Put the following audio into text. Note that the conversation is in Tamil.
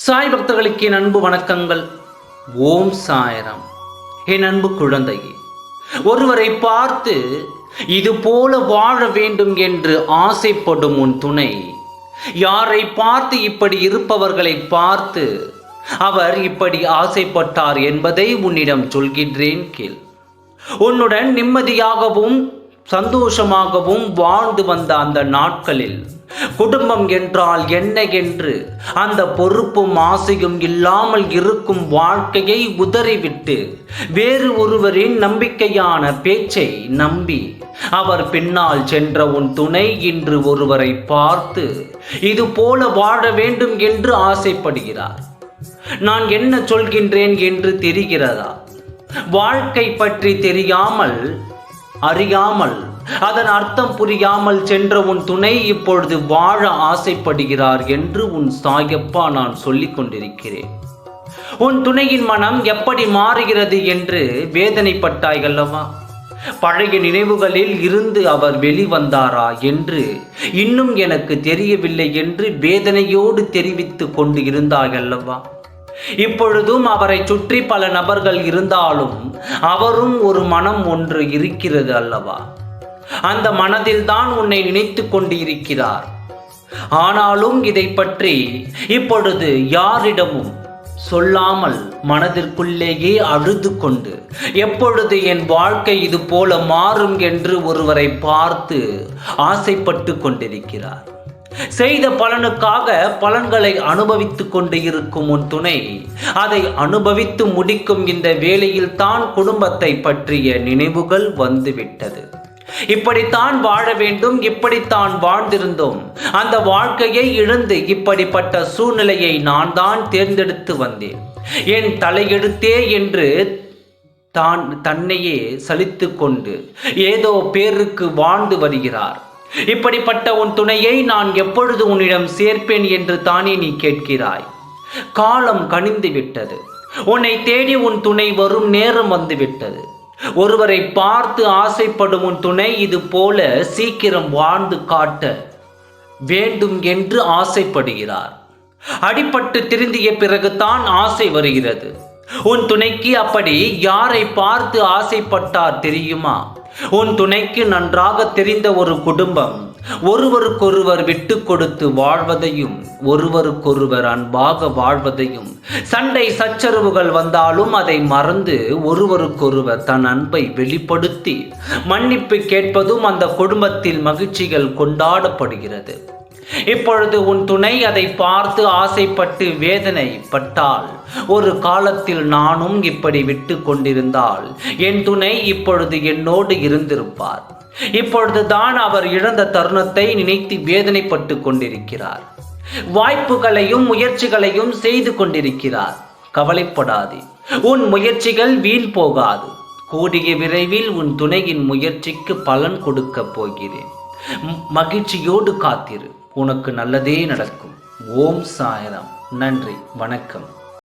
சாய் பக்தர்களுக்கு என் அன்பு வணக்கங்கள். ஓம் சாய்ராம். என் அன்பு குழந்தையே, ஒருவரை பார்த்து இது போல வாழ வேண்டும் என்று ஆசைப்படும் உன் துணை யாரை பார்த்து இப்படி இருப்பவர்களை பார்த்து அவர் இப்படி ஆசைப்பட்டார் என்பதை உன்னிடம் சொல்கின்றேன் கேள். உன்னுடன் நிம்மதியாகவும் சந்தோஷமாகவும் வாழ்ந்து வந்த அந்த நாட்களில் குடும்பம் என்றால் என்ன என்று அந்த பொறுப்பும் ஆசையும் இல்லாமல் இருக்கும் வாழ்க்கையை உதறிவிட்டு வேறு ஒருவரின் நம்பிக்கையான பேச்சை நம்பி அவர் பின்னால் சென்ற உன் துணை இன்று ஒருவரை பார்த்து இது போல வாழ வேண்டும் என்று ஆசைப்படுகிறார். நான் என்ன சொல்கின்றேன் என்று தெரிகிறதா? வாழ்க்கை பற்றி தெரியாமல் அறியாமல் அதன் அர்த்தம் புரியாமல் சென்ற உன் துணை இப்பொழுது வாழ ஆசைப்படுகிறார் என்று உன் சாயப்பா நான் சொல்லிக் கொண்டிருக்கிறேன். உன் துணையின் மனம் எப்படி மாறுகிறது என்று வேதனைப்பட்டாய் அல்லவா? பழைய நினைவுகளில் இருந்து அவர் வெளிவந்தாரா என்று இன்னும் எனக்கு தெரியவில்லை என்று வேதனையோடு தெரிவித்து கொண்டு இருந்தாய் அல்லவா? இப்பொழுதும் அவரை சுற்றி பல நபர்கள் இருந்தாலும் அவரும் ஒரு மனம் ஒன்று இருக்கிறது அல்லவா? அந்த மனதில் தான் உன்னை நினைத்து கொண்டு இருக்கிறார். ஆனாலும் இதை பற்றி இப்பொழுது யாரிடமும் சொல்லாமல் மனதிற்குள்ளேயே அழுது கொண்டு எப்பொழுது என் வாழ்க்கை இது போல மாறும் என்று ஒருவரை பார்த்து ஆசைப்பட்டு கொண்டிருக்கிறார். செய்த பலனுக்காக பலன்களை அனுபவித்து கொண்டு இருக்கும் உன் துணை அதை அனுபவித்து முடிக்கும் இந்த வேளையில் தான் குடும்பத்தை பற்றிய நினைவுகள் வந்துவிட்டது. இப்படித்தான் வாழ வேண்டும், இப்படித்தான் வாழ்ந்திருந்தோம், அந்த வாழ்க்கையை இழந்து இப்படிப்பட்ட சூழ்நிலையை நான் தான் தேர்ந்தெடுத்து வந்தேன், என் தலையெடுத்தே என்று தன்னையே சலித்து கொண்டு ஏதோ பேருக்கு வாழ்ந்து வருகிறார். இப்படிப்பட்ட உன் துணையை நான் எப்பொழுது உன்னிடம் சேர்ப்பேன் என்று தானே நீ கேட்கிறாய். காலம் கனிந்து விட்டது. உன்னை தேடி உன் துணை வரும் நேரம் வந்துவிட்டது. ஒருவரை பார்த்து ஆசைப்படும் உன் துணை இது போல சீக்கிரம் வாழ்ந்து காட்ட வேண்டும் என்று ஆசைப்படுகிறார். அடிபட்டு திருந்திய பிறகுதான் ஆசை வருகிறது. உன் துணைக்கு அப்படி யாரை பார்த்து ஆசைப்பட்டார் தெரியுமா? உன் துணைக்கு நன்றாக தெரிந்த ஒரு குடும்பம் ஒருவருக்கொருவர் விட்டு கொடுத்து வாழ்வதையும் ஒருவருக்கொருவர் அன்பாக வாழ்வதையும், சண்டை சச்சரவுகள் வந்தாலும் அதை மறந்து ஒருவருக்கொருவர் தன் அன்பை வெளிப்படுத்தி மன்னிப்பு கேட்பதும் அந்த குடும்பத்தில் மகிழ்ச்சிகள் கொண்டாடப்படுகிறது. இப்பொழுது உன் துணை அதை பார்த்து ஆசைப்பட்டு வேதனைப்பட்டால், ஒரு காலத்தில் நானும் இப்படி விட்டு கொண்டிருந்தால் என் துணை இப்பொழுது என்னோடு இருந்திருப்பார். இப்பொழுதுதான் அவர் இழந்த தருணத்தை நினைத்து வேதனைப்பட்டு கொண்டிருக்கிறார். வாய்ப்புகளையும் முயற்சிகளையும் செய்து கொண்டிருக்கிறார். கவலைப்படாதே, உன் முயற்சிகள் வீண் போகாது. கூடிய விரைவில் உன் துணையின் முயற்சிக்கு பலன் கொடுக்க போகிறேன். மகிழ்ச்சியோடு காத்திரு, உனக்கு நல்லதே நடக்கும். ஓம் சாய்ராம். நன்றி, வணக்கம்.